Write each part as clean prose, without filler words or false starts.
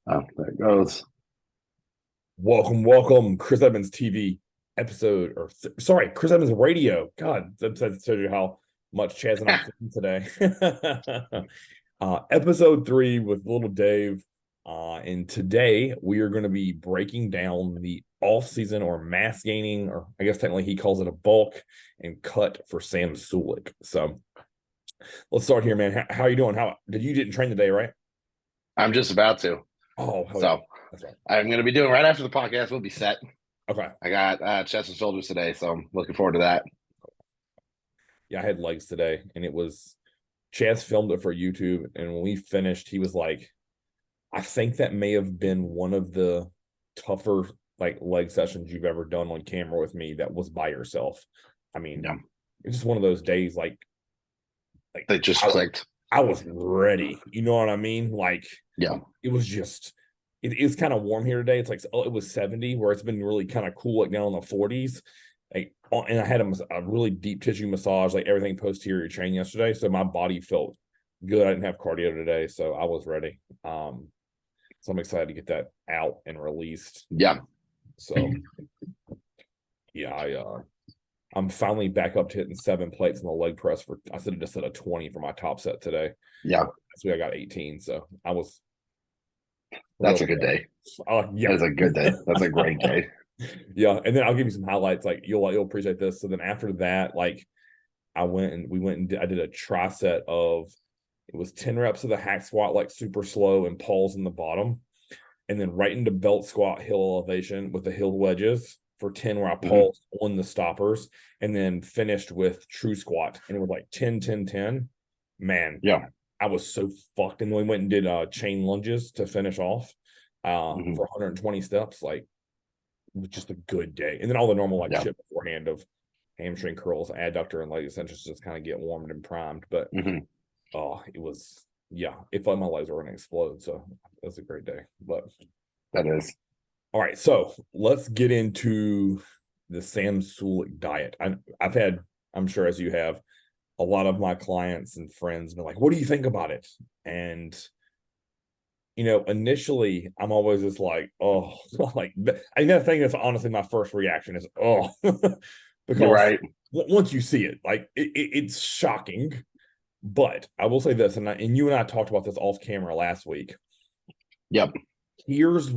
Oh, there it goes. Welcome, Chris Evans TV episode, sorry, Chris Evans radio. God, that tells you how much Chaz and I clean today. Episode 3 with little Dave. And today we are going to be breaking down the off season or mass gaining, or I guess technically he calls it a bulk and cut for Sam Sulek. So let's start here, man. How are you doing? How you didn't train today, right? I'm just about to. Oh, hell yeah. So That's right. I'm going to be doing right after the podcast. We'll be set. Okay. I got chest and shoulders today, so I'm looking forward to that. Yeah, I had legs today, and it was Chaz filmed it for YouTube, and when we finished, he was like, I think that may have been one of the tougher like leg sessions you've ever done on camera with me that was by yourself. I mean, Yeah, it's just one of those days like they just clicked. I was ready. You know what I mean? Like Yeah, it was just it's kind of warm here today. It's like it was 70 where it's been really kind of cool like down in the 40s. Like, and I had a really deep tissue massage, like everything posterior chain yesterday. So my body felt good. I didn't have cardio today, so I was ready. So I'm excited to get that out and released. yeah, So yeah, I'm finally back up to hitting 7 plates in the leg press for I said just set a 20 for my top set today. yeah. This week I got 18. So I was That's real a good day. yeah. That is a good day. That's a great day. Yeah. And then I'll give you some highlights. Like you'll appreciate this. So then after that, like we went and I did a tri-set of it was 10 reps of the hack squat, like super slow and pulls in the bottom. And then right into belt squat hill elevation with the hill wedges for 10 where I Mhm. pulsed on the stoppers and then finished with true squat. And it was like 10, 10, 10. Man, Yeah. I was so fucked. And then we went and did chain lunges to finish off Mhm. for 120 steps. Like it was just a good day. And then all the normal like Yeah. shit beforehand of hamstring curls, adductor, and leg extensions just kind of get warmed and primed. But Mhm. oh, it was it felt like my legs were gonna explode. So it was a great day. But That is. all right, so let's get into the Sam Sulek diet. I've had, I'm sure as you have, a lot of my clients and friends been like, "What do you think about it?" And initially I'm always just like, "Oh," like I know thing that's honestly my first reaction is, "Oh," You're because right. once you see it, like it's shocking. But I will say this, and you and I talked about this off camera last week. Yep. Here's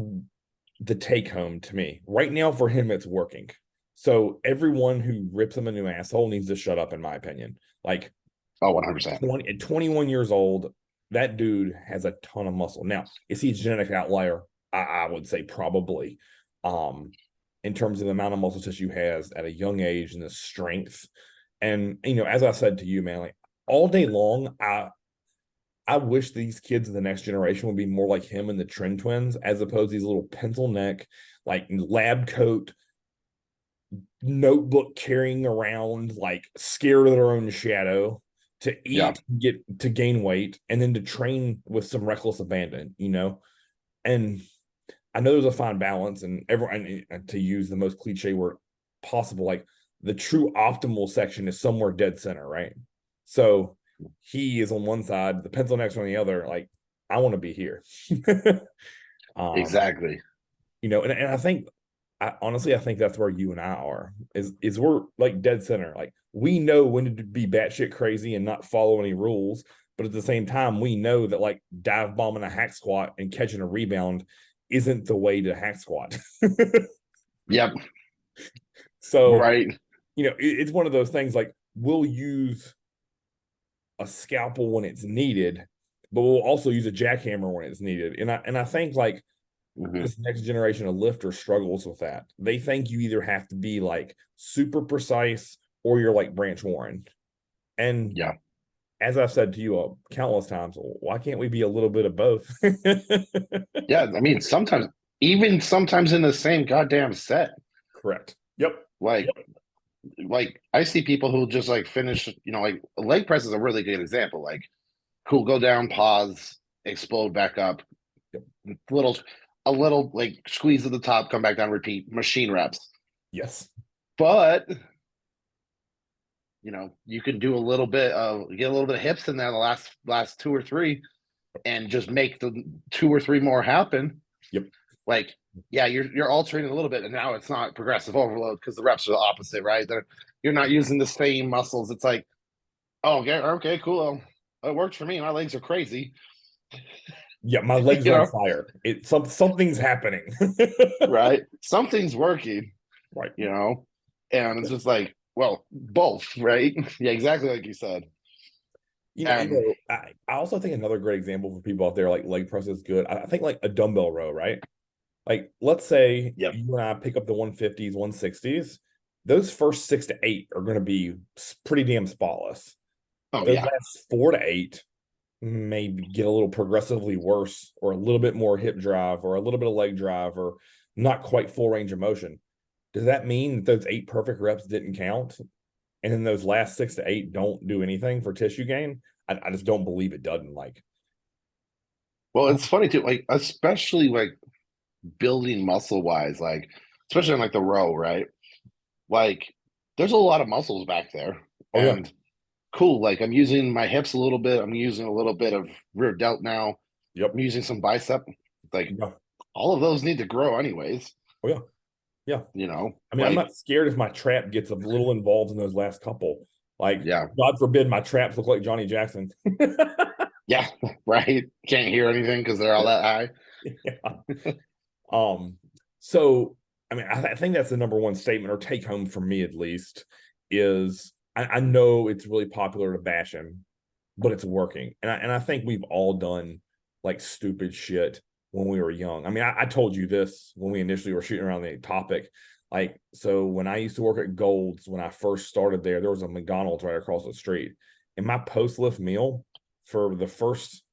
the take home to me. Right now, for him, it's working. So everyone who rips him a new asshole needs to shut up, in my opinion. Like Oh, 100%. at 21 years old, that dude has a ton of muscle. Now, is he a genetic outlier? I would say probably. Um, in terms of the amount of muscle tissue has at a young age and the strength. And as I said to you, man, like all day long, I wish these kids of the next generation would be more like him and the Trend Twins, as opposed to these little pencil neck, like lab coat, notebook carrying around, like scared of their own shadow, to Yeah. eat, get to gain weight, and then to train with some reckless abandon. And I know there's a fine balance, and everyone to use the most cliche word possible, like the true optimal section is somewhere dead center, right? So he is on one side, the pencil next on the other. Like I want to be here. um, Exactly. and I think I think that's where you and I are is we're like dead center. Like we know when to be batshit crazy and not follow any rules, but at the same time, we know that like dive bombing a hack squat and catching a rebound isn't the way to hack squat. Yep. So, Right. it's one of those things like we'll use a scalpel when it's needed, but we'll also use a jackhammer when it's needed. And I think like Mhm. this next generation of lifters struggles with that. They think you either have to be like super precise or you're like Branch Warren. And Yeah. as I've said to you countless times, why can't we be a little bit of both? Yeah. I mean, even sometimes in the same goddamn set. Correct. Yep. Like, Yep. like I see people who just like finish, like leg press is a really good example. Like, who'll go down, pause, explode back up, Yep. little, a little like squeeze at the top, come back down, repeat, machine reps. Yes. But you can do a little bit of get a little bit of hips in there the last two or three. and just make the 2 or 3 more happen. Yep. Like, yeah, you're altering a little bit, and now it's not progressive overload because the reps are the opposite, right? You're not using the same muscles. It's like, oh, okay, cool. It worked for me. My legs are crazy. Yeah, my legs You are on know, fire. Something's happening. right? Something's working, Right. you know, and it's just like, well, both, right? Yeah, exactly like you said. And I also think another great example for people out there, like leg press is good. I think like a dumbbell row, right? Like, let's say yep. you and I pick up the 150s, 160s. Those first 6 to 8 are going to be pretty damn spotless. Oh Those yeah. last 4 to 8 maybe get a little progressively worse, or a little bit more hip drive, or a little bit of leg drive, or not quite full range of motion. Does that mean that those 8 perfect reps didn't count? And then those last 6 to 8 don't do anything for tissue gain? I just don't believe it doesn't. Like, Well, it's funny too, like especially like building muscle wise, like especially on like the row, right? Like there's a lot of muscles back there. oh yeah, And cool, like I'm using my hips a little bit. I'm using a little bit of rear delt now. yep, I'm using some bicep. Like yeah, all of those need to grow anyways, oh yeah, yeah. you know? I mean, I'm Like, not scared if my trap gets a little involved in those last couple. Like, yeah. God forbid my traps look like Johnny Jackson. Yeah, right. Can't hear anything because they're all that high. Yeah. Um, so I mean, I think that's the number one statement or take home for me at least is I know it's really popular to bash him, but it's working. And I think we've all done like stupid shit when we were young. I mean, I told you this when we initially were shooting around the topic. Like, so when I used to work at Gold's, when I first started there was a McDonald's right across the street. And my post lift meal for the first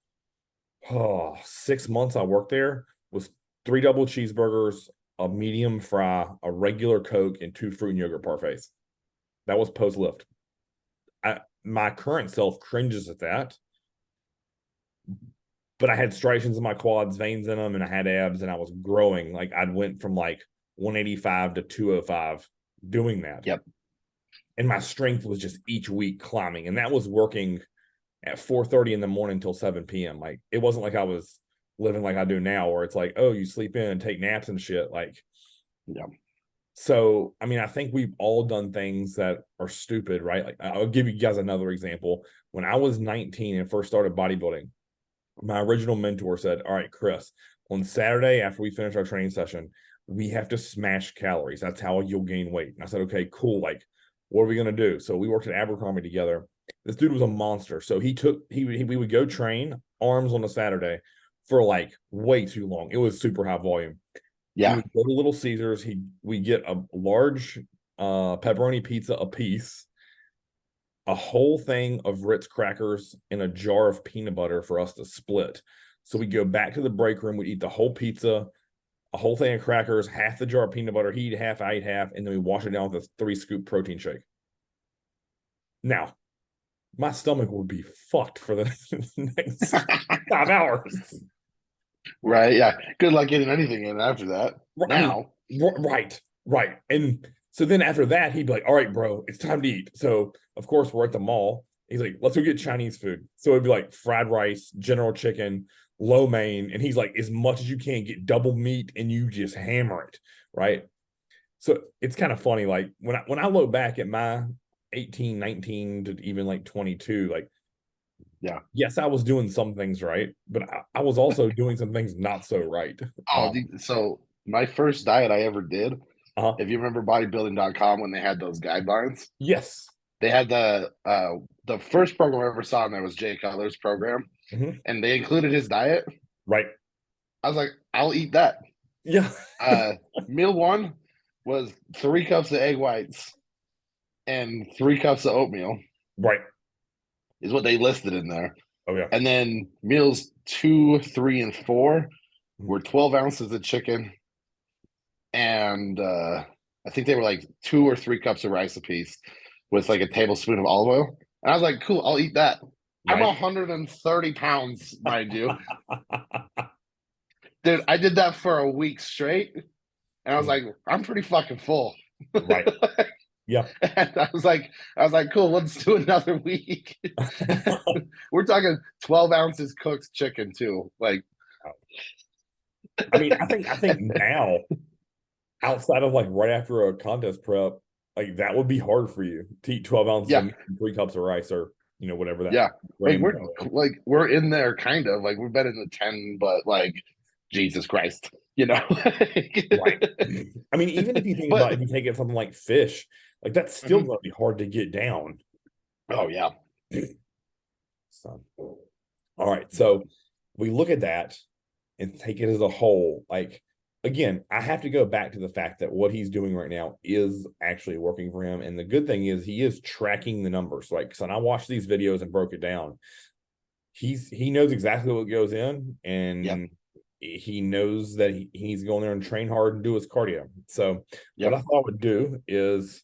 6 months I worked there was 3 double cheeseburgers, a medium fry, a regular Coke, and 2 fruit and yogurt parfaits. That was post lift. My current self cringes at that, but I had striations in my quads, veins in them, and I had abs, and I was growing. Like I'd went from like 185 to 205 doing that. Yep. And my strength was just each week climbing, and that was working at 4:30 in the morning until 7 p.m. Like it wasn't like I was living like I do now, where it's like, oh, you sleep in and take naps and shit. Like, Yeah. so I mean, I think we've all done things that are stupid, right? Like I'll give you guys another example. When I was 19 and first started bodybuilding, my original mentor said, all right, Chris, on Saturday after we finish our training session, we have to smash calories. That's how you'll gain weight. And I said, okay, cool. Like, what are we going to do? So we worked at Abercrombie together. This dude was a monster. So we would go train arms on a Saturday for like way too long. It was super high volume. He Yeah. would go to Little Caesars. We get a large pepperoni pizza a piece, a whole thing of Ritz crackers, and a jar of peanut butter for us to split. So we go back to the break room. We eat the whole pizza, a whole thing of crackers, half the jar of peanut butter. He eat half, I eat half, and then we wash it down with a 3-scoop protein shake. Now, my stomach would be fucked for the next 5 hours. Right. Yeah. Good luck getting anything in after that. I mean, Now. right. And so then after that, he'd be like, all right, bro, it's time to eat. So, of course, we're at the mall. He's like, let's go get Chinese food. So it'd be like fried rice, general chicken, lo mein. And he's like, as much as you can, get double meat and you just hammer it. Right. So it's kind of funny. Like when I look back at my 18, 19 to even like 22, like, Yeah. yes, I was doing some things right, but I was also doing some things not so right. Oh, so my first diet I ever did, Uh-huh. if you remember bodybuilding.com when they had those guidelines, Yes. they had the first program I ever saw in there was Jay Cutler's program, Mhm. and they included his diet. Right. I was like, I'll eat that. Yeah. Meal one was 3 cups of egg whites and 3 cups of oatmeal Right. is what they listed in there. Oh yeah. And then meals 2, 3, and 4 Mhm. were 12 ounces of chicken, and I think they were like 2 or 3 cups of rice apiece with like a tablespoon of olive oil. And I was like, cool, I'll eat that. I'm Right. 130 pounds, mind you. Dude, I did that for a week straight. And I was like, I'm pretty fucking full. Right. Yeah. And I was like, cool, let's do another week. We're talking 12 ounces cooked chicken too. Like, I mean, I think now, outside of like right after a contest prep, like that would be hard for you to eat 12 ounces of yeah, meat and 3 cups of rice, or whatever that yeah. Like grams we're are. we're in there kind of like we've been in the 10, but like Jesus Christ, you know. Right. I mean, even if you think But about, if you take it something like fish, like that's still mhm. going to be hard to get down. Oh yeah. So, all right. So we look at that and take it as a whole. Like, again, I have to go back to the fact that what he's doing right now is actually working for him. And the good thing is he is tracking the numbers. Like, so I watched these videos and broke it down. He knows exactly what goes in, Yep. and he knows that he needs to go in there and train hard and do his cardio. So what Yep. I thought I would do is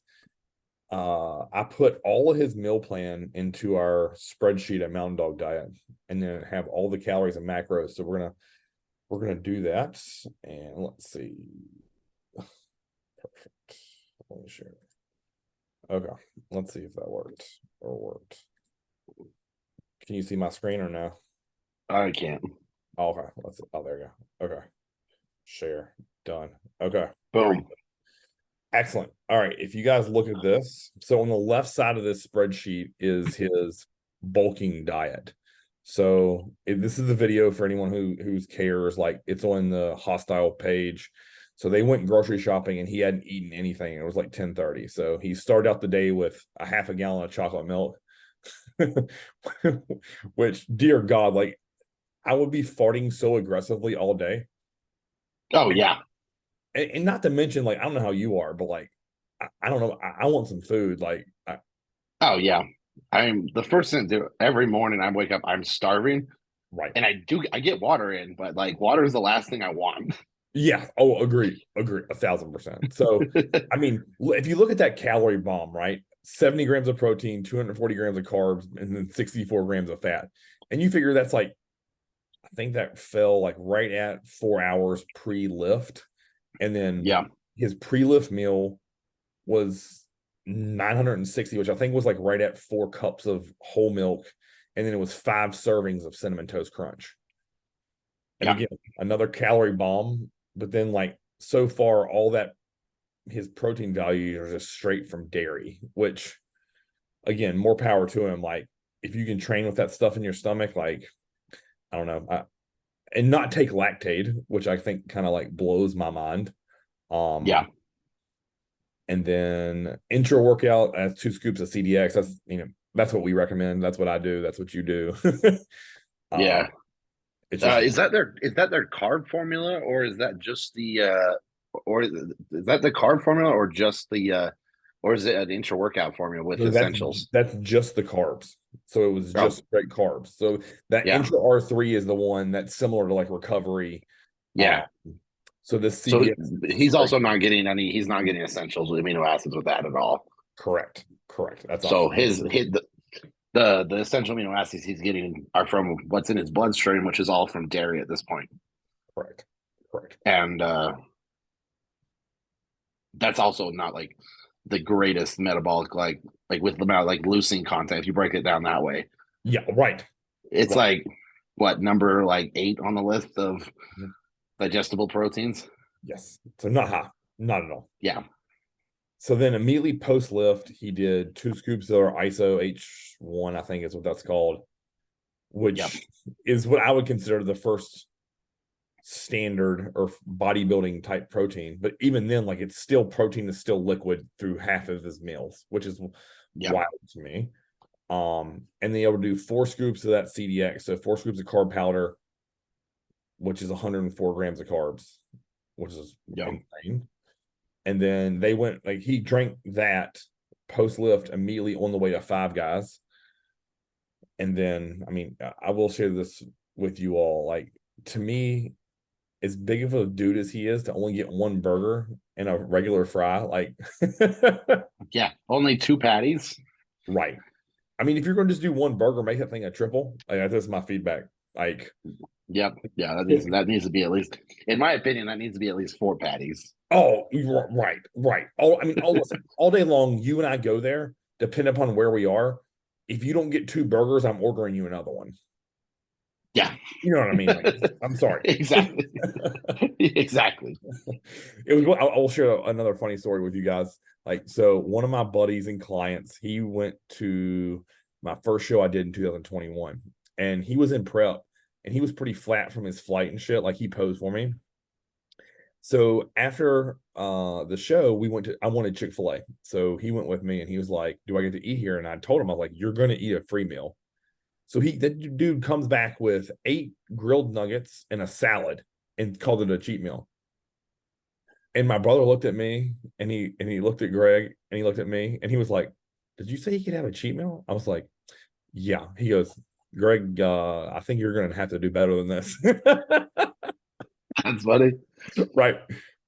I put all of his meal plan into our spreadsheet at Mountain Dog Diet, and then have all the calories and macros. So we're gonna do that, and let's see. Perfect. Let me share. Okay, let's see if that worked or worked. Can you see my screen or no? I can't. Oh, okay, let's. Oh, there you go. Okay, share done. Okay, Boom. excellent. All right, if you guys look at this, so on the left side of this spreadsheet is his bulking diet. So this is the video for anyone who's cares. Like, it's on the hostile page. So they went grocery shopping and he hadn't eaten anything. It was like 10:30. So he started out the day with a half a gallon of chocolate milk, which, dear God, like I would be farting so aggressively all day. Oh yeah. And not to mention, like, I don't know how you are, but like, I don't know. I want some food. Like, Oh yeah. I'm the first thing to do every morning I wake up, I'm starving. right. And I get water in, but like water is the last thing I want. Yeah. Oh, agree. 1,000%. So, I mean, if you look at that calorie bomb, right? 70 grams of protein, 240 grams of carbs, and then 64 grams of fat. And you figure that's like, I think that fell like right at 4 hours pre-lift. And then Yeah. his pre-lift meal was 960, which I think was like right at 4 cups of whole milk. And then it was 5 servings of cinnamon toast crunch. And Yeah. again, another calorie bomb. But then, like, so far, all that his protein values are just straight from dairy, which, again, more power to him. Like, if you can train with that stuff in your stomach, like, I don't know, and not take lactate, which I think kind of like blows my mind. Yeah. And then intra workout as 2 scoops of CDX. That's what we recommend. That's what I do. That's what you do. uh, Yeah. it's just Is that their carb formula, or is that just the or is that the carb formula, or just the or is it an intra workout formula with so that's essentials? that's just the carbs. So it was Oh just straight carbs. So that yeah. intra R3 is the one that's similar to like recovery. Yeah. Um, so the So CDX is he's straight. also not getting he's not getting essentials with amino acids with that at all. Correct. Correct. That's So 100%. the essential amino acids he's getting are from what's in his bloodstream, which is all from dairy at this point. Correct. Correct. And that's also not like the greatest metabolic like with the amount like leucine content if you break it down that way. Yeah. Right. It's Right. like what number like 8 on the list of Mhm. digestible proteins. Yes. So not high. Not at all. Yeah. So then immediately post lift, he did 2 scoops of ISO H1, I think is what that's called, Yep. which is what I would consider the first standard or bodybuilding type protein. But even then, like, it's still protein is still liquid through half of his meals, which is Yep. wild to me. And then able to do 4 scoops of that CDX, so 4 scoops of carb powder, which is 104 grams of carbs, which is Yep. insane. And then they went, like, he drank that post lift immediately on the way to Five Guys. And then, I mean, I will share this with you all. Like, to me, as big of a dude as he is, to only get one burger and a regular fry, like, Yeah. Only 2 patties. right. I mean, if you're going to just do one burger, make that thing a triple. Like, that's my feedback. Like, Yep. Yeah, that needs to be at least, in my opinion, that needs to be at least 4 patties. oh, right, right. Oh, I mean, oh, listen, all day long, you and I go there, depending upon where we are. If you don't get 2 burgers, I'm ordering you another one. Yeah. You know what I mean? Like, I'm sorry. Exactly. Exactly. It was. I'll share another funny story with you guys. Like, so one of my buddies and clients, he went to my first show I did in 2021, and he was in prep, and he was pretty flat from his flight and shit. Like, he posed for me. So after the show, I wanted Chick-fil-A. So he went with me, and he was like, "Do I get to eat here?" And I told him, I was like, "You're gonna eat a free meal." So the dude comes back with 8 grilled nuggets and a salad and called it a cheat meal. And my brother looked at me, and he looked at Greg, and he looked at me, and he was like, "Did you say he could have a cheat meal?" I was like, "Yeah." He goes, "Greg, I think you're gonna have to do better than this." That's funny. Right.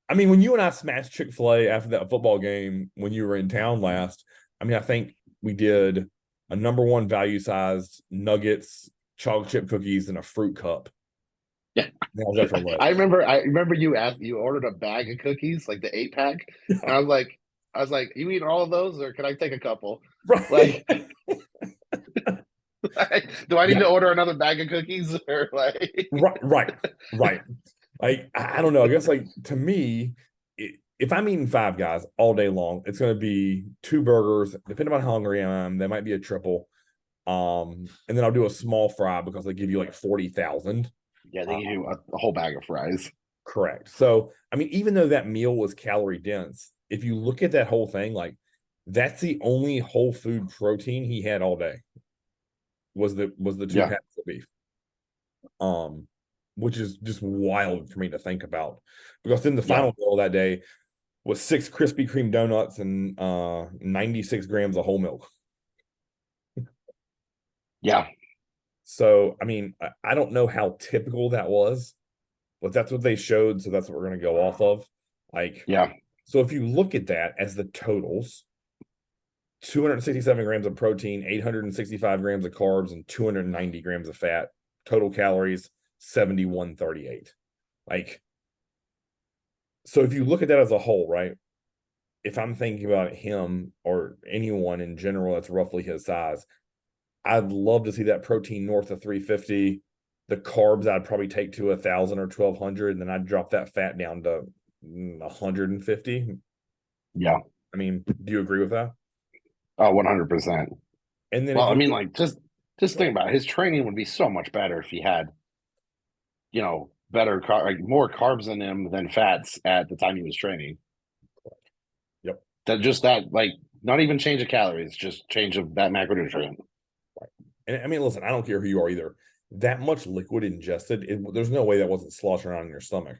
I mean, when you and I smashed Chick-fil-A after that football game when you were in town last, I mean, I think we did a #1 value sized nuggets, chocolate chip cookies, and a fruit cup. Yeah. That was after lunch. I remember you ordered a bag of cookies, like the 8 pack. And I was like, you eat all of those or can I take a couple? Right. Like, do I need Yeah. to order another bag of cookies or like Right. Like, I don't know. I guess, like, to me, if I'm eating Five Guys all day long, it's going to be 2 burgers. Depending on how hungry I am, there might be a triple. And then I'll do a small fry because they give you like 40,000. Yeah, they give you a whole bag of fries. Correct. So, I mean, even though that meal was calorie dense, if you look at that whole thing, like, that's the only whole food protein he had all day was the 2 Yeah. packs of beef. Which is just wild for me to think about. Because then the final meal that day was 6 Krispy Kreme donuts and 96 grams of whole milk. Yeah. So, I mean, I don't know how typical that was, but that's what they showed, so that's what we're going to go off of. Like, Yeah. so if you look at that as the totals, 267 grams of protein, 865 grams of carbs, and 290 grams of fat, total calories 7138. Like, so if you look at that as a whole, right? If I'm thinking about him or anyone in general that's roughly his size, I'd love to see that protein north of 350. The carbs I'd probably take to 1,000 or 1,200, and then I'd drop that fat down to 150. Yeah. I mean, do you agree with that? Oh, 100%. And then Well, if I you mean, like, just think about it. His training would be so much better if he had, better like more carbs in him than fats at the time he was training. Yep. That like not even change of calories, just change of that macronutrient. And I mean, listen, I don't care who you are either. That much liquid ingested, there's no way that wasn't sloshing around in your stomach.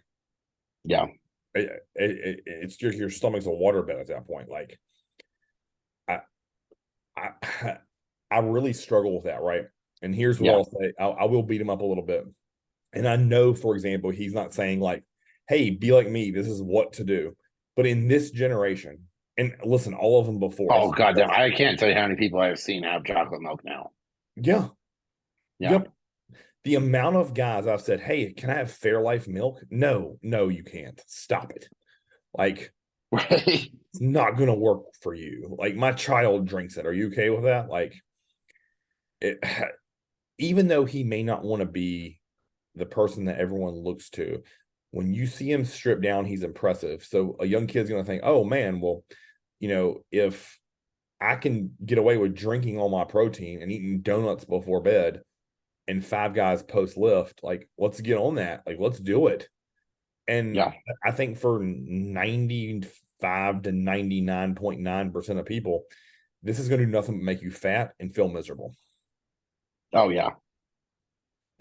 Yeah. It's just your stomach's a waterbed at that point. Like, I, I, I really struggle with that, right? And here's what I'll say: I will beat him up a little bit. And I know, for example, he's not saying like, "Hey, be like me. This is what to do." But in this generation, and listen, all of them before Oh us. goddamn! I can't tell you how many people I've seen have chocolate milk now. Yeah. Yeah. Yep. The amount of guys I've said, "Hey, can I have Fairlife milk?" No, you can't. Stop it. Like, Right. it's not going to work for you. Like, my child drinks it. Are you okay with that? Like, it, even though he may not want to be the person that everyone looks to, when you see him stripped down, he's impressive. So a young kid's going to think, "Oh man, well, if I can get away with drinking all my protein and eating donuts before bed and Five Guys post lift, like, let's get on that. Like, let's do it." And Yeah. I think for 95 to 99.9% of people, this is going to do nothing but make you fat and feel miserable. Oh yeah.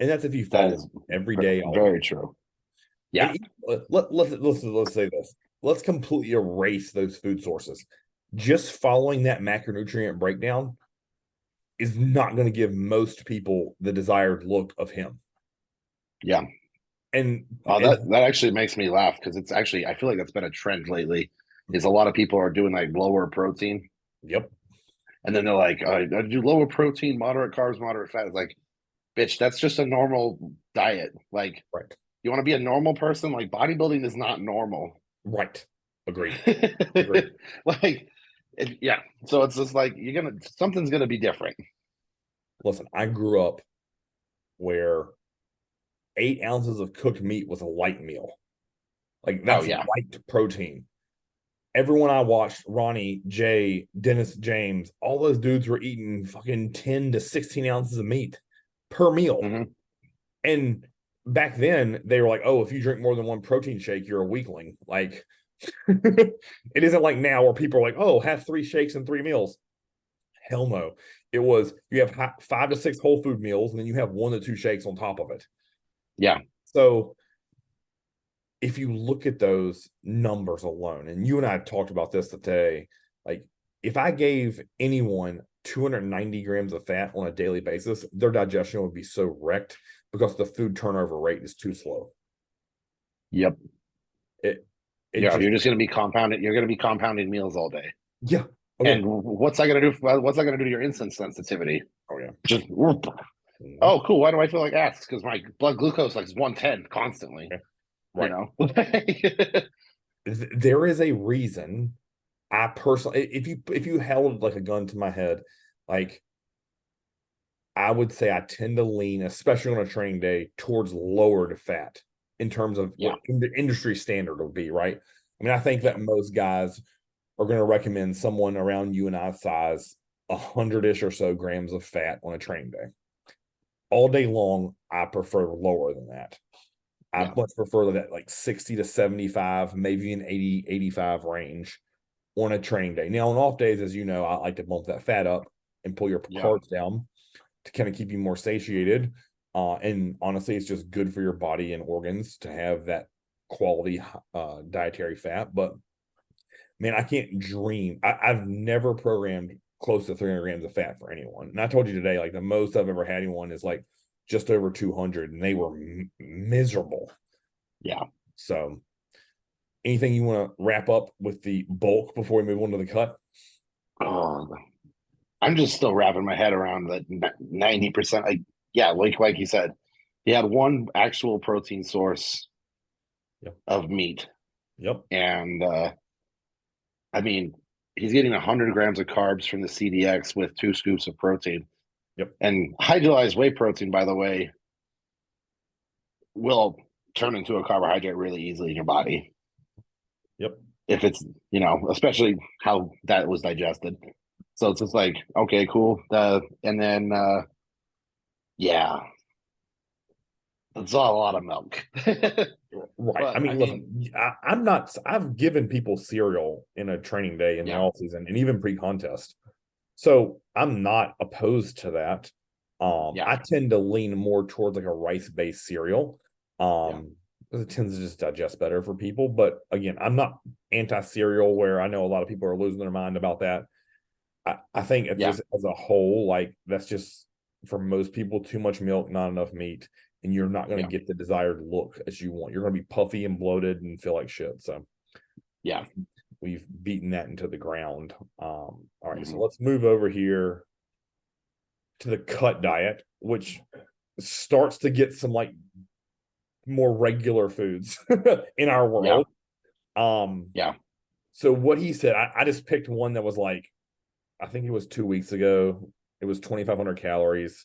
And that's if you That follow is every day. very true. Yeah. And let's say this. Let's completely erase those food sources. Just following that macronutrient breakdown is not going to give most people the desired look of him. Yeah. And That actually makes me laugh because it's actually, I feel like that's been a trend lately. Is a lot of people are doing like lower protein. Yep. And then they're like, I do lower protein, moderate carbs, moderate fat. It's like, bitch, that's just a normal diet. Like, Right. you want to be a normal person? Like, bodybuilding is not normal. Right. Agreed. Agreed. Like, yeah. So it's just like something's gonna be different. Listen, I grew up where 8 ounces of cooked meat was a light meal. Like Oh that's yeah. light protein. Everyone I watched, Ronnie, Jay, Dennis James, all those dudes were eating fucking 10 to 16 ounces of meat per meal. Mm-hmm. And back then, they were like, oh, if you drink more than one protein shake, you're a weakling. Like, it isn't like now where people are like, oh, have 3 shakes and 3 meals. Hell no. It was you have 5 to 6 whole food meals, and then you have 1 to 2 shakes on top of it. Yeah. So if you look at those numbers alone, and you and I have talked about this today, like if I gave anyone 290 grams of fat on a daily basis, their digestion would be so wrecked because the food turnover rate is too slow. Yep. It Yeah. just You're just gonna be compounded. You're gonna be compounding meals all day. yeah. And Okay. what's that gonna do? What's that gonna do to your insulin sensitivity? Oh yeah. Just whoop. Mhm. Oh, cool. Why do I feel like ass? Because my blood glucose like is 110 constantly. Okay. You Right. know. There is a reason I personally, if you held like a gun to my head, like I would say I tend to lean, especially on a training day, towards lowered fat in terms of Yeah. what the industry standard would be, right? I mean, I think that most guys are going to recommend someone around you and I size 100-ish or so grams of fat on a training day. All day long, I prefer lower than that. I Yeah. much prefer that like 60 to 75, maybe an 80, 85 range on a training day. Now, on off days, as you know, I like to bump that fat up and pull your Yeah. carbs down to kind of keep you more satiated. And honestly, it's just good for your body and organs to have that quality dietary fat. But man, I can't dream. I've never programmed close to 300 grams of fat for anyone. And I told you today, like the most I've ever had anyone is like just over 200, and they were miserable. Yeah. So, anything you want to wrap up with the bulk before we move on to the cut? Oh, I'm just still wrapping my head around that 90%. Like, yeah, like you said, he had one actual protein source Yep. of meat, Yep. and I mean, he's getting 100 grams of carbs from the CDX with 2 scoops of protein. Yep. And hydrolyzed whey protein, by the way, will turn into a carbohydrate really easily in your body Yep. if it's, especially how that was digested. So it's just like, okay, cool. And then yeah, it's a lot of milk. Right. I But I mean, mean, listen, I'm not, I've given people cereal in a training day in the yeah, off season and even pre-contest. So I'm not opposed to that. yeah, I tend to lean more towards like a rice-based cereal. yeah, Because it tends to just digest better for people. But again, I'm not anti-cereal where I know a lot of people are losing their mind about that. I think it's yeah, just as a whole, like that's just for most people, too much milk, not enough meat, and you're not going to yeah, get the desired look as you want. You're going to be puffy and bloated and feel like shit. So yeah. we've beaten that into the ground. All right, so Hmm. let's move over here to the cut diet, which starts to get some like more regular foods in our Yeah, world. Um, yeah. so what he said, I just picked one that was like, I think it was 2 weeks ago. It was 2,500 calories,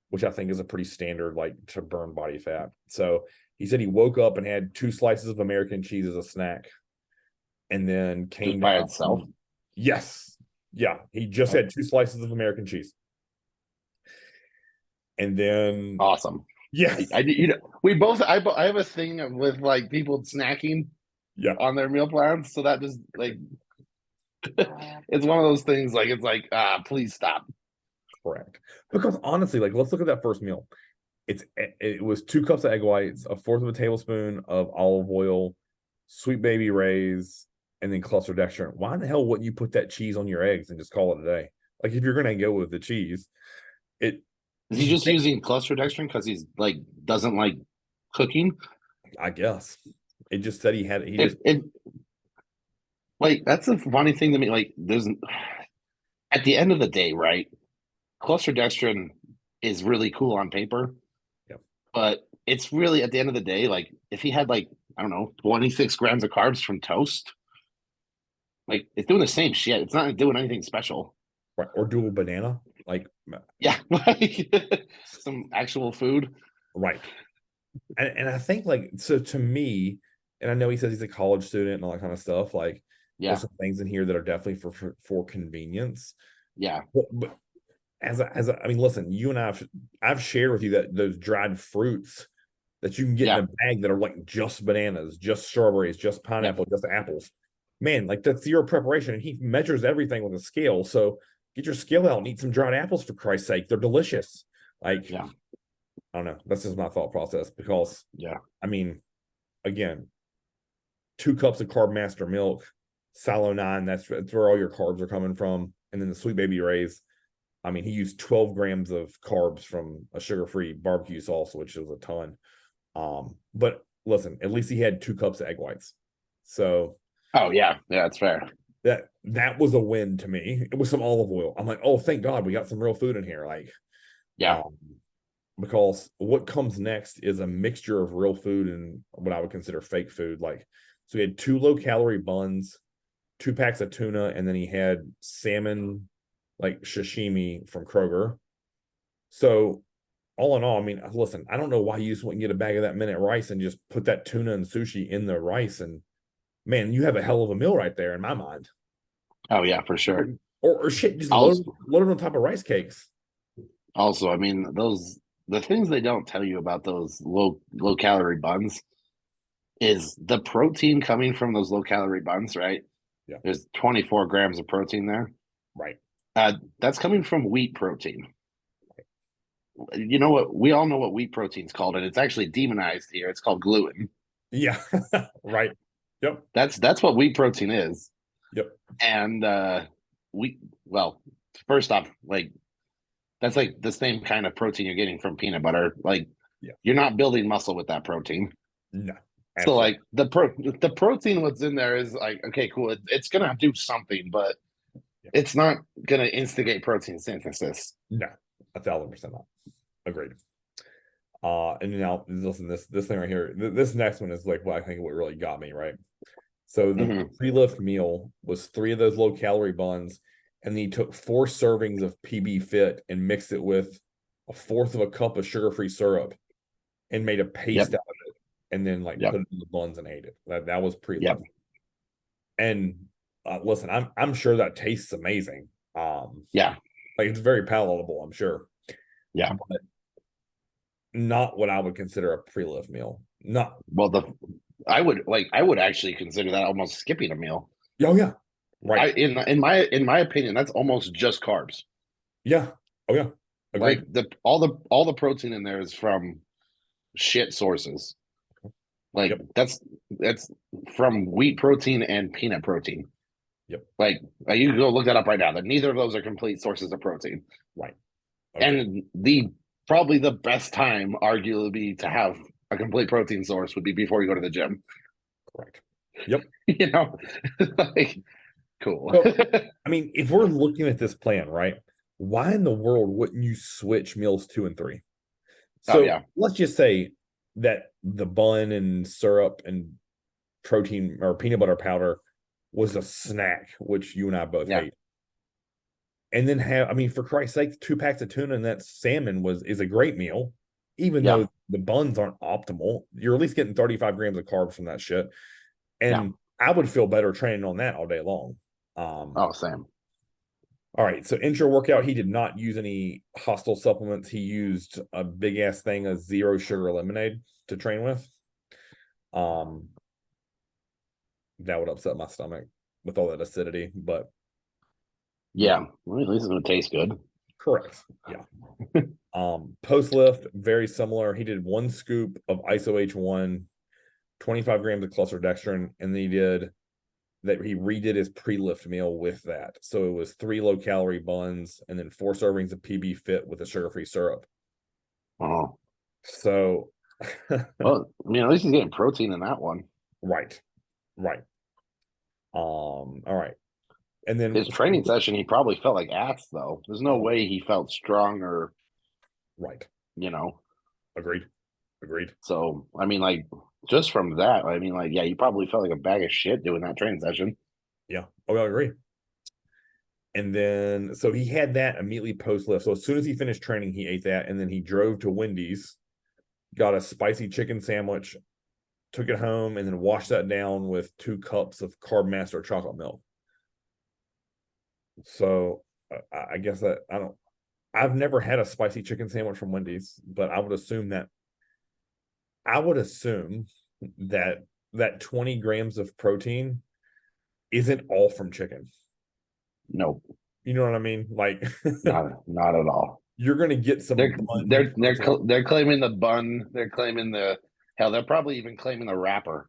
which I think is a pretty standard like to burn body fat. So he said he woke up and had 2 slices of American cheese as a snack, and then Just came by down. itself. Yes, yeah, he just Oh, had 2 slices of American cheese, and then awesome. yes, We both. I have a thing with like people snacking yeah, on their meal plans, so that just like it's one of those things. Like it's like, please stop. correct. Because honestly, like let's look at that first meal. It was 2 cups of egg whites, a fourth of a tablespoon of olive oil, sweet baby rays, and then cluster dextrin. Why in the hell wouldn't you put that cheese on your eggs and just call it a day? Like if you're gonna go with the cheese, it Is he just just using cluster dextrin because he's like doesn't like cooking? I guess it just said he just It like that's a funny thing to me. Like there's at the end of the day, right? Cluster dextrin is really cool on paper, Yep. but it's really at the end of the day, like if he had like, I don't know, 26 grams of carbs from toast, like it's doing the same shit. It's not doing anything special. Right. Or do a banana. Like, Yeah, like some actual food. right. And I think like so to me, and I know he says he's a college student and all that kind of stuff. Like there's Yeah, some things in here that are definitely for convenience. yeah, But I mean, listen, you and I've shared with you that those dried fruits that you can get in yeah, a bag that are like just bananas, just strawberries, just yep. pineapple, just apples. Man, like that's zero preparation, and he measures everything with a scale. So get your scale out and eat some dried apples for Christ's sake. They're delicious. Like Yeah, I don't know. That's just my thought process because yeah, I mean, again, 2 cups of carb master milk, silo 9, that's where all your carbs are coming from. And then the sweet baby rays. I mean, he used 12 grams of carbs from a sugar-free barbecue sauce, which is a ton. But listen, at least he had 2 cups of egg whites. So oh yeah, yeah, that's fair. that was a win to me. It was some olive oil. I'm like, oh, thank God we got some real food in here. Like, Yeah, um, because what comes next is a mixture of real food and what I would consider fake food. Like, so he had 2 low-calorie buns, 2 packs of tuna, and then he had salmon, like sashimi from Kroger. So all in all, I mean, listen, I don't know why you just wouldn't get a bag of that minute rice and just put that tuna and sushi in the rice. And man, you have a hell of a meal right there in my mind. oh yeah, for sure. Or shit, just Also, load it on top of rice cakes. I mean, those the things they don't tell you about those low calorie buns is the protein coming from those low calorie buns, right? Yeah, There's 24 grams of protein there. right. That's coming from wheat protein. You know what? We all know what wheat protein's called, and it's actually demonized here. It's called gluten. Yeah, right. Yep, That's what wheat protein is. yep, And we well, first off, like that's like the same kind of protein you're getting from peanut butter. Like yeah. you're not building muscle with that protein. No, So absolutely. like the protein what's in there is like okay, cool. It's gonna do something, but Yeah. it's not gonna instigate protein synthesis. No, 1,000% not. Agreed. And now listen, this thing right here, this next one is like what I think what really got me, right? So the Mm-hmm. pre-lift meal was 3 of those low-calorie buns, and then he took 4 servings of PB Fit and mixed it with a fourth of a cup of sugar-free syrup and made a Yep. paste out of it, and then like Yep. put it in the buns and ate it. That was Yep. pre-lift. And listen, I'm sure that tastes amazing. Yeah. Like it's very palatable, I'm sure, Yeah. but not what I would consider a pre-lift meal. Not. Well, I would actually consider that almost skipping a meal. Oh yeah, I right. in my opinion, that's almost just carbs. Yeah. Oh yeah. Like Agreed. all the protein in there is from shit sources. Like Yep. that's from wheat protein and peanut protein. Yep. Like you can go look that up right now. That neither of those are complete sources of protein. Right. Agreed. And the probably the best time, arguably, to have a complete protein source would be before you go to the gym. Correct. Yep. You know, like cool. So, I mean, if we're looking at this plan, right? Why in the world wouldn't you switch meals 2 and 3? Oh So yeah, let's just say that the bun and syrup and protein or peanut butter powder was a snack, which you and I both yeah, hate. And then have, I mean, for Christ's sake, 2 packs of tuna and that salmon is a great meal, even yeah, though the buns aren't optimal. You're at least getting 35 grams of carbs from that shit. yeah. And I would feel better training on that all day long. Oh, same. All right. So intra workout, he did not use any hostile supplements. He used a big ass thing of 0 sugar lemonade to train with. That would upset my stomach with all that acidity, but Yeah, well, at least it's gonna taste good. correct. Yeah. Post lift, very similar. He did 1 scoop of ISO H1, 25 grams of cluster dextrin, and then he redid his pre-lift meal with that. So it was 3 low-calorie buns and then 4 servings of PB Fit with a sugar-free syrup. Oh, So well, I mean, at least he's getting protein in that one. right. Right. All right. And then His training session, he probably felt like ass though. There's no oh, way he felt strong or Right. you know. Agreed. Agreed. So I mean, like, just from that, I mean, like, yeah, you probably felt like a bag of shit doing that training session. Yeah. Oh, I agree. And then, so he had that immediately post lift. So as soon as he finished training, he ate that. And then he drove to Wendy's, got a spicy chicken sandwich, took it home, and then washed that down with 2 cups of Carb Master chocolate milk. So I guess that I've never had a spicy chicken sandwich from Wendy's, but I would assume that that 20 grams of protein isn't all from chicken. Nope, You know what I mean? Like, not at all. you're going to get some They're bun they're they're protein. they're claiming the bun. They're claiming the hell. They're probably even claiming the wrapper.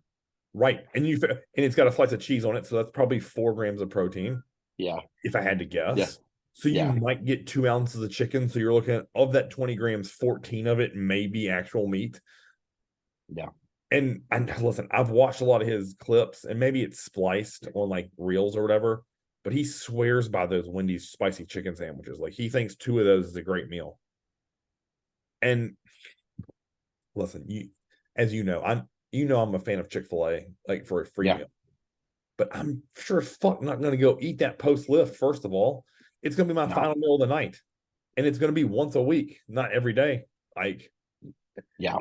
Right. And it's got a slice of cheese on it. So that's probably 4 grams of protein, Yeah, if I had to yeah, guess. So you yeah, might get 2 ounces of chicken. So you're looking at, of that 20 grams, 14 of it may be actual meat. yeah, And listen, I've watched a lot of his clips, and maybe it's spliced on like reels or whatever, but he swears by those Wendy's spicy chicken sandwiches. Like, he thinks 2 of those is a great meal. And listen, as you know, I'm a fan of Chick-fil-A, like, for a free yeah. meal. But I'm sure as fuck not going to go eat that post lift. First of all, it's going to be my No, final meal of the night, and it's going to be once a week, not every day. Like, yeah,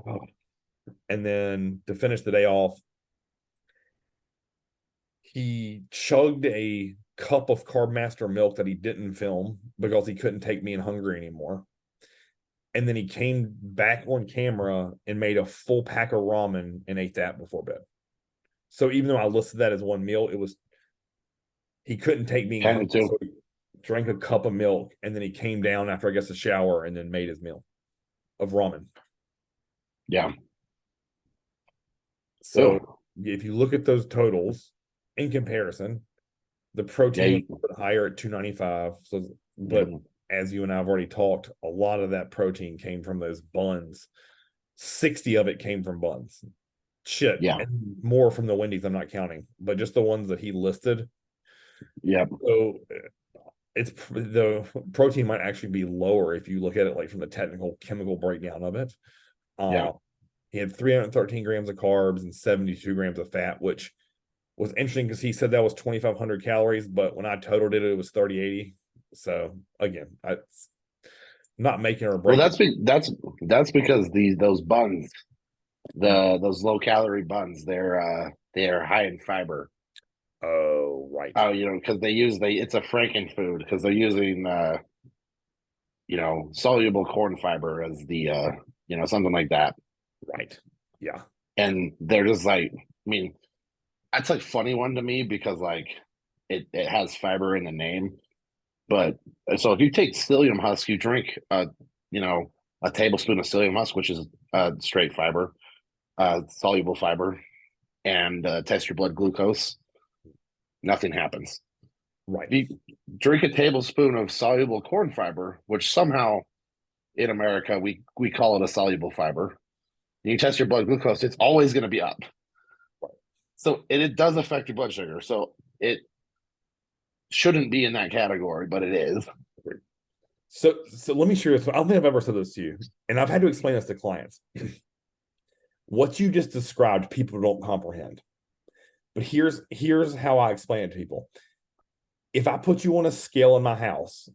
oh. And then to finish the day off, he chugged a cup of Carb Master milk that he didn't film because he couldn't take me and hungry anymore. And then he came back on camera and made a full pack of ramen and ate that before bed. So even though I listed that as one meal, he couldn't take being kind of hungry. too. So he drank a cup of milk, and then he came down after, I guess, a shower, and then made his meal of ramen. Yeah. So Ooh. if you look at those totals in comparison, the Yeah. protein was a little bit higher at 295. So, but Mhm. as you and I have already talked, a lot of that protein came from those buns. 60 of it came from buns. Shit, Yeah. and more from the Wendy's I'm not counting, but just the ones that he listed. Yep. So it's the protein might actually be lower if you look at it like from the technical chemical breakdown of it. Yeah. He had 313 grams of carbs and 72 grams of fat, which was interesting because he said that was 2,500 calories, but when I totaled it, it was 3,080. So again, I'm not making or Well, breaking. that's because those buns, those low calorie buns, they're high in fiber. Oh, right, Oh, because it's a Franken food because they're using soluble corn fiber as the something like that. right, yeah, And they're just like, I mean, that's like funny one to me because like it has fiber in the name. But so if you take psyllium husk, you drink a tablespoon of psyllium husk, which is straight fiber, soluble fiber, and test your blood glucose, nothing happens. right, If you drink a tablespoon of soluble corn fiber, which somehow in America we call it a soluble fiber, and you test your blood glucose, it's always going to be up. So it does affect your blood sugar. So it shouldn't be in that category, but it is. So let me share this. I don't think I've ever said this to you, and I've had to explain this to clients. What you just described, people don't comprehend. But here's how I explain it to people. If I put you on a scale in my house,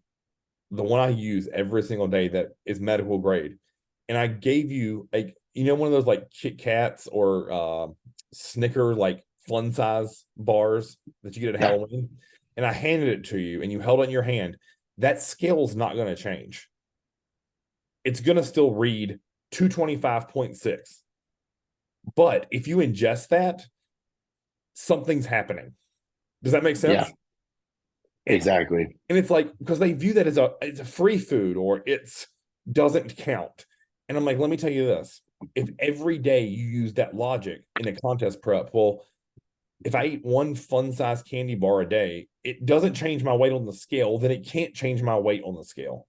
the one I use every single day that is medical grade, and I gave you one of those like Kit Kats or Snicker like fun size bars that you get at Yeah, Halloween, and I handed it to you and you held it in your hand, that scale's not going to change. It's going to still read 225.6. But if you ingest that, something's happening. Does that make yeah, sense? exactly. And it's like, because they view that as it's a free food or it's doesn't count. And I'm like, let me tell you this. If every day you use that logic in a contest prep, well, if I eat one fun size candy bar a day, it doesn't change my weight on the scale, then it can't change my weight on the scale.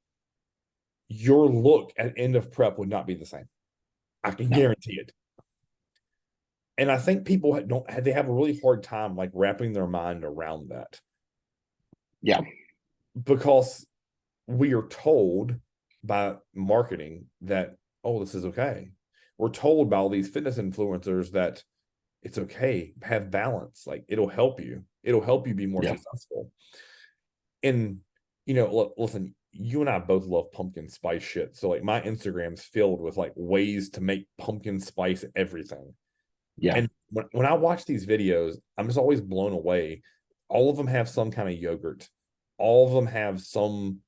Your look at end of prep would not be the same. I can No, guarantee it. And I think people they have a really hard time like wrapping their mind around that yeah, because we are told by marketing that, oh, this is okay. We're told by all these fitness influencers that it's okay, have balance, like it'll help you be more successful. And look, listen, you and I both love pumpkin spice shit, so like my Instagram's filled with like ways to make pumpkin spice everything. And when I watch these videos, I'm just always blown away. All of them have some kind of yogurt, all of them have some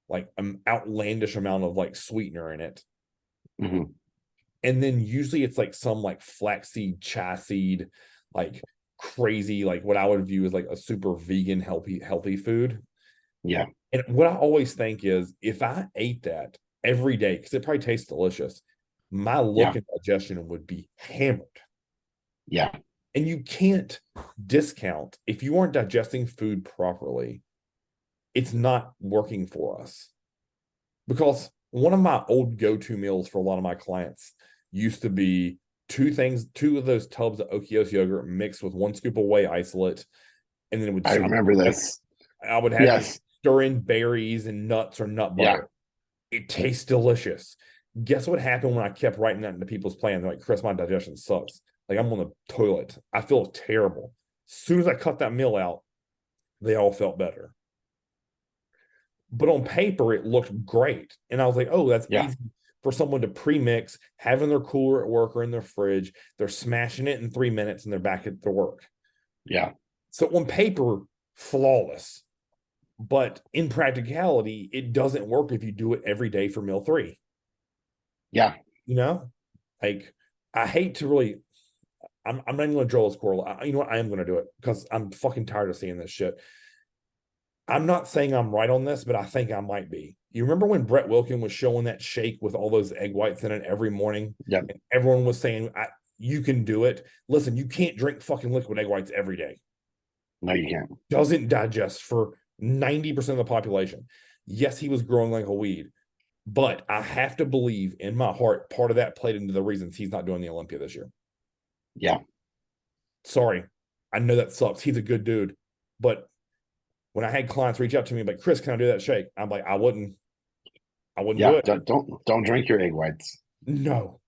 like outlandish amount of like sweetener in it. And then usually it's like some like flaxseed, chia seed, like crazy, like what I would view as like a super vegan, healthy food. And what I always think is if I ate that every day, because it probably tastes delicious, my look and digestion would be hammered. And you can't discount if you aren't digesting food properly, it's not working for us. Because one of my old go-to meals for a lot of my clients used to be two of those tubs of Okios yogurt mixed with 1 scoop of whey isolate. And then it would, I remember this. I would have to stir in berries and nuts or nut butter. It tastes delicious. Guess what happened when I kept writing that into people's plans? They're like, Chris, my digestion sucks. Like I'm on the toilet. I feel terrible. As soon as I cut that meal out, they all felt better. But on paper, it looked great. And I was like, oh, that's easy for someone to pre-mix, have in their cooler at work or in their fridge. They're smashing it in 3 minutes and they're back at their work. So on paper, flawless. But in practicality, it doesn't work if you do it every day for meal 3. Like I hate to really, I'm not even going to draw this correlation. You know what? I am going to do it because I'm fucking tired of seeing this shit. I'm not saying I'm right on this, but I think I might be. You remember when Brett Wilkin was showing that shake with all those egg whites in it every morning? And everyone was saying, you can do it. Listen, you can't drink fucking liquid egg whites every day. No, you can't. Doesn't digest for 90% of the population. Yes, he was growing like a weed, but I have to believe in my heart, part of that played into the reasons he's not doing the Olympia this year. Sorry. I know that sucks. He's a good dude. But when I had clients reach out to me like, Chris, can I do that shake? I'm like, I wouldn't do it. Don't drink your egg whites. No.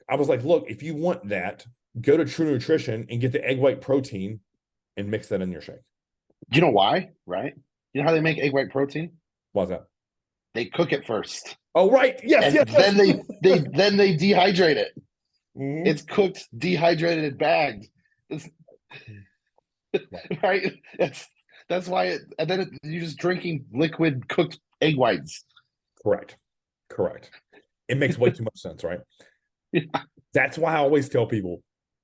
I was like, look, if you want that, go to True Nutrition and get the egg white protein and mix that in your shake. Do you know why? Right? You know how they make egg white protein? Why's that? They cook it first. Oh, right. Yes. Then they dehydrate it. It's cooked, dehydrated, and bagged. Right? That's why and then you're just drinking liquid cooked egg whites. Correct. It makes way too much sense, right? That's why I always tell people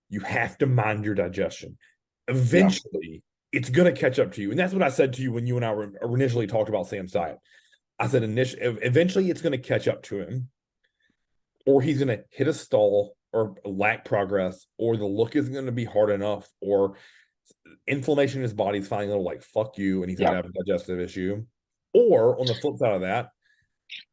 you have to mind your digestion. Eventually, it's going to catch up to you. And that's what I said to you when you and I were initially talked about Sam's diet. I said, eventually it's going to catch up to him, or he's going to hit a stall or lack progress, or the look isn't going to be hard enough, or inflammation in his body is finally like, fuck you, and he's going to have a digestive issue. Or on the flip side of that,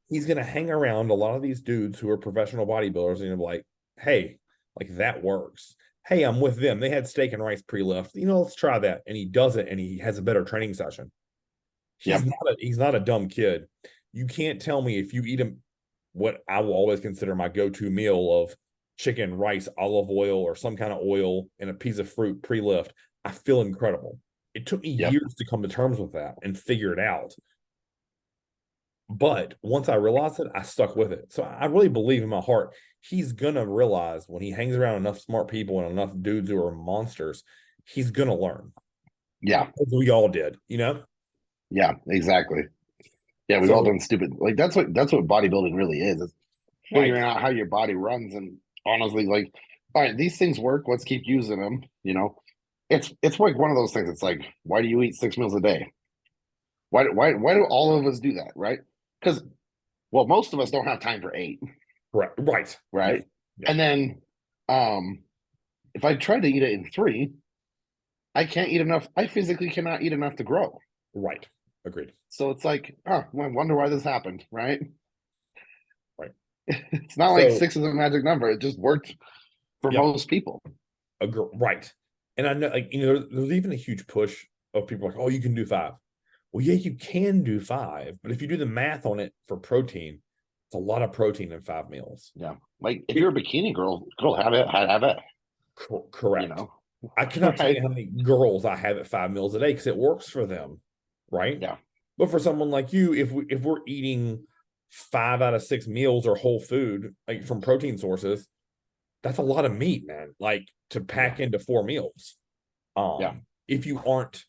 he's going to hang around a lot of these dudes who are professional bodybuilders and be like, hey, like that works. Hey, I'm with them. They had steak and rice pre-lift. Let's try that. And he does it and he has a better training session. He's not a dumb kid. You can't tell me if you eat him what I will always consider my go-to meal of chicken, rice, olive oil, or some kind of oil and a piece of fruit pre-lift. I feel incredible. It took me years to come to terms with that and figure it out. But once I realized it, I stuck with it. So I really believe in my heart, he's going to realize when he hangs around enough smart people and enough dudes who are monsters, he's going to learn. As we all did, Yeah, exactly. Yeah, we've all done stupid. Like that's what bodybuilding really is. It's figuring out how your body runs. And honestly, like, all right, these things work. Let's keep using them. It's like one of those things. It's like, why do you eat 6 meals a day? Why do all of us do that? Right? Because, well, most of us don't have time for 8. Right. Yeah. And then, if I try to eat it in 3, I can't eat enough. I physically cannot eat enough to grow. Right. Agreed. So it's like, I wonder why this happened, right? Right. It's not like 6 is a magic number. It just worked for most people. Right. And I know, like, there's even a huge push of people like, oh, you can do 5. Well, yeah, you can do 5, but if you do the math on it for protein, It's a lot of protein in 5 meals. Yeah. Like if you're a bikini girl, have it, have it, you Correct. know. I cannot tell Right. you how many girls I have at 5 meals a day because it works for them, right? Yeah. But for someone like you, if we're eating 5 out of 6 meals or whole food like from protein sources, that's a lot of meat, man. Like to Yeah. pack into 4 meals. Yeah. If you aren't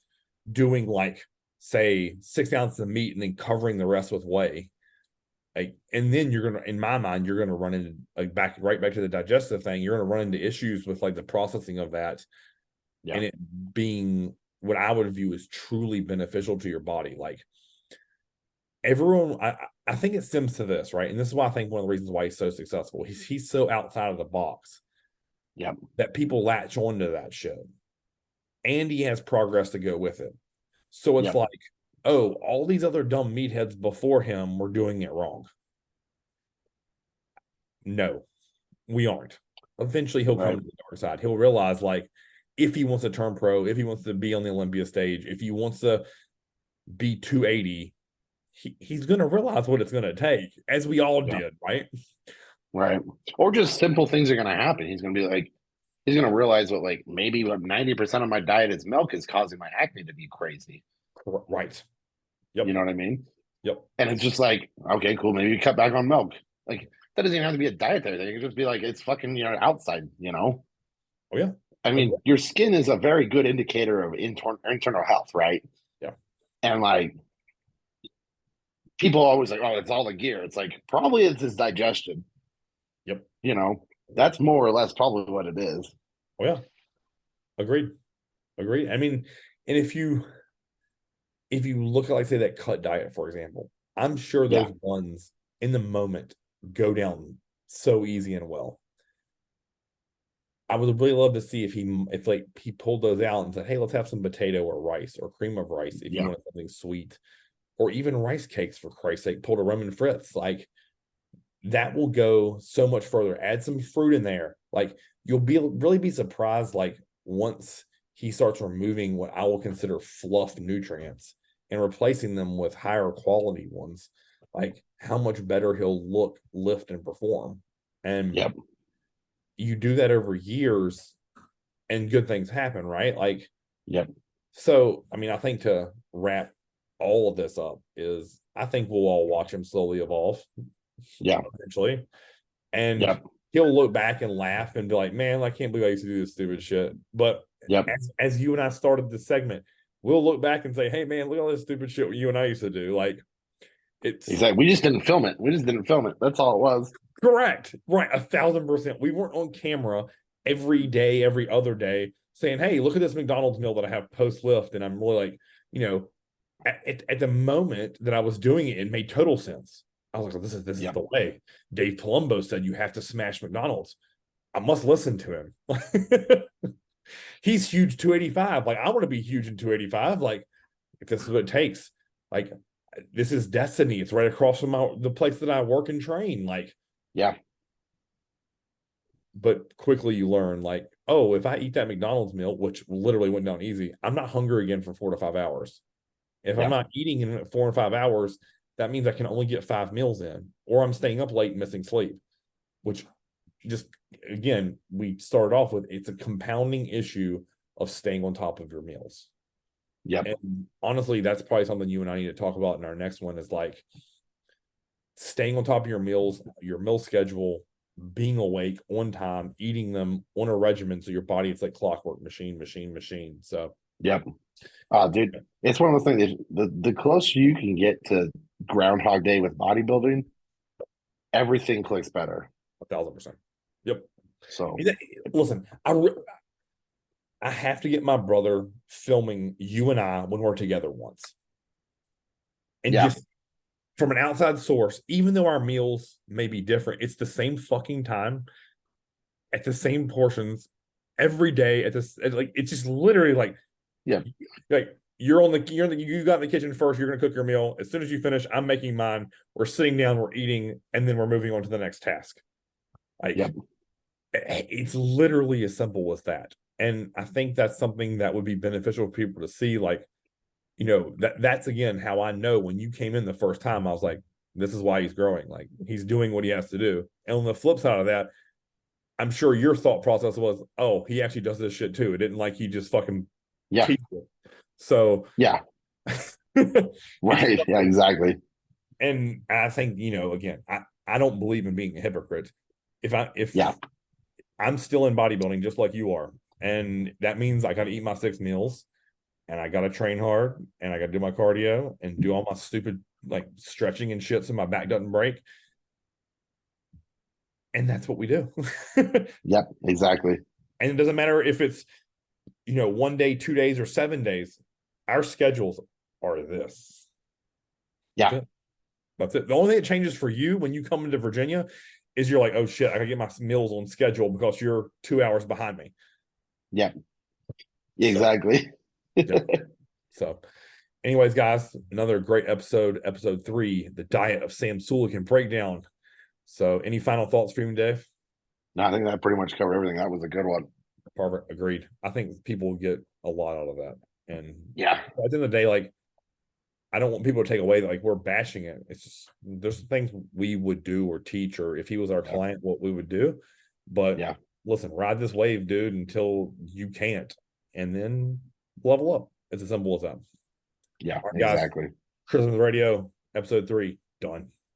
doing like say 6 ounces of meat and then covering the rest with whey, like, and then you're gonna, in my mind, you're gonna run into like right back to the digestive thing. You're gonna run into issues with like the processing of that Yeah. and it being what I would view as truly beneficial to your body. Like everyone, I think it stems to this, right? And this is why I think one of the reasons why he's so successful. He's so outside of the box. Yeah. That people latch onto that shit. And he has progress to go with it. So it's like, oh, all these other dumb meatheads before him were doing it wrong. No, we aren't. Eventually he'll come to the dark side. He'll realize, like, if he wants to turn pro, if he wants to be on the Olympia stage, if he wants to be 280, he's going to realize what it's going to take, as we all did, right? Right. Or just simple things are going to happen. He's going to be like, he's going to realize what, like, maybe what 90% of my diet is milk is causing my acne to be crazy. Right. Yep. You know what I mean? Yep. And it's just like, okay, cool. Maybe you cut back on milk. Like, that doesn't even have to be a dietary thing. It can just be like, it's fucking, outside, Oh, yeah. I mean, your skin is a very good indicator of internal health, right? Yeah. And like, people always like, oh, it's all the gear. It's like, probably it's his digestion. Yep. That's more or less probably what it is. Oh, yeah. Agreed. I mean, and if you look at, like, say, that cut diet, for example, I'm sure those ones in the moment go down so easy and well. I would really love to see if he pulled those out and said, hey, let's have some potato or rice or cream of rice if you want something sweet, or even rice cakes, for Christ's sake, pulled a Roman Fritz. Like, that will go so much further. Add some fruit in there. Like, you'll really be surprised, like, once he starts removing what I will consider fluff nutrients and replacing them with higher quality ones, like how much better he'll look, lift, and perform. And you do that over years and good things happen, right? Like, so, I mean, I think to wrap all of this up is I think we'll all watch him slowly evolve. Eventually. And he'll look back and laugh and be like, man, I can't believe I used to do this stupid shit. But as you and I started this segment, we'll look back and say, hey, man, look at all this stupid shit you and I used to do. Like, he's like, we just didn't film it. That's all it was. Correct. Right. 1,000%. We weren't on camera every day, every other day saying, hey, look at this McDonald's meal that I have post lift. And I'm really like, at the moment that I was doing it, it made total sense. I was like, this is the way. Dave Palumbo said you have to smash McDonald's. I must listen to him. He's huge 285. Like, I want to be huge in 285. Like, if this is what it takes, like, this is destiny. It's right across from the place that I work and train. Like, but quickly you learn, like, oh, if I eat that McDonald's meal, which literally went down easy, I'm not hungry again for 4 to 5 hours. If I'm not eating in 4 or 5 hours, that means I can only get 5 meals in, or I'm staying up late and missing sleep, which just, again, we started off with, it's a compounding issue of staying on top of your meals. And honestly, that's probably something you and I need to talk about in our next one, is like staying on top of your meals, your meal schedule, being awake on time, eating them on a regimen. So your body, it's like clockwork, machine. So, dude, it's one of those things. The closer you can get to Groundhog Day with bodybuilding, everything clicks better. 1,000%. Yep. So listen, I have to get my brother filming you and I when we're together once. And just from an outside source, even though our meals may be different, it's the same fucking time at the same portions every day at this, like, it's just literally like, like you got in the kitchen first, you're going to cook your meal. As soon as you finish, I'm making mine. We're sitting down, we're eating, and then we're moving on to the next task. Like, it's literally as simple as that. And I think that's something that would be beneficial for people to see. Like, that's again how I know when you came in the first time, I was like, This is why he's growing. Like, he's doing what he has to do. And on the flip side of that, I'm sure your thought process was, oh, he actually does this shit too. It didn't like he just fucking Yeah. teach it. So Yeah. Right. Yeah, exactly. and I think, again, I don't believe in being a hypocrite. If Yeah. I'm still in bodybuilding just like you are, and that means I got to eat my 6 meals, and I got to train hard, and I got to do my cardio and do all my stupid like stretching and shit so my back doesn't break. And that's what we do. Yep, exactly. And it doesn't matter if it's 1 day, 2 days, or 7 days. Our schedules are this. Yeah. That's it. The only thing that changes for you when you come into Virginia is you're like, oh shit, I gotta get my meals on schedule because you're 2 hours behind me. Yep. Exactly. Yeah. So, anyways, guys, another great episode 3, the diet of Sam Sulek and breakdown. So, any final thoughts for you, Dave? No, I think that pretty much covered everything. That was a good one. Perfect. Agreed. I think people get a lot out of that. And Yeah. at the end of the day, like, I don't want people to take away that like we're bashing it. It's just there's things we would do or teach, or if he was our client, what we would do. But Yeah. listen, ride this wave, dude, until you can't, and then level up. It's as simple as that. Yeah, All right, guys. exactly. Christmas Radio, episode 3, done.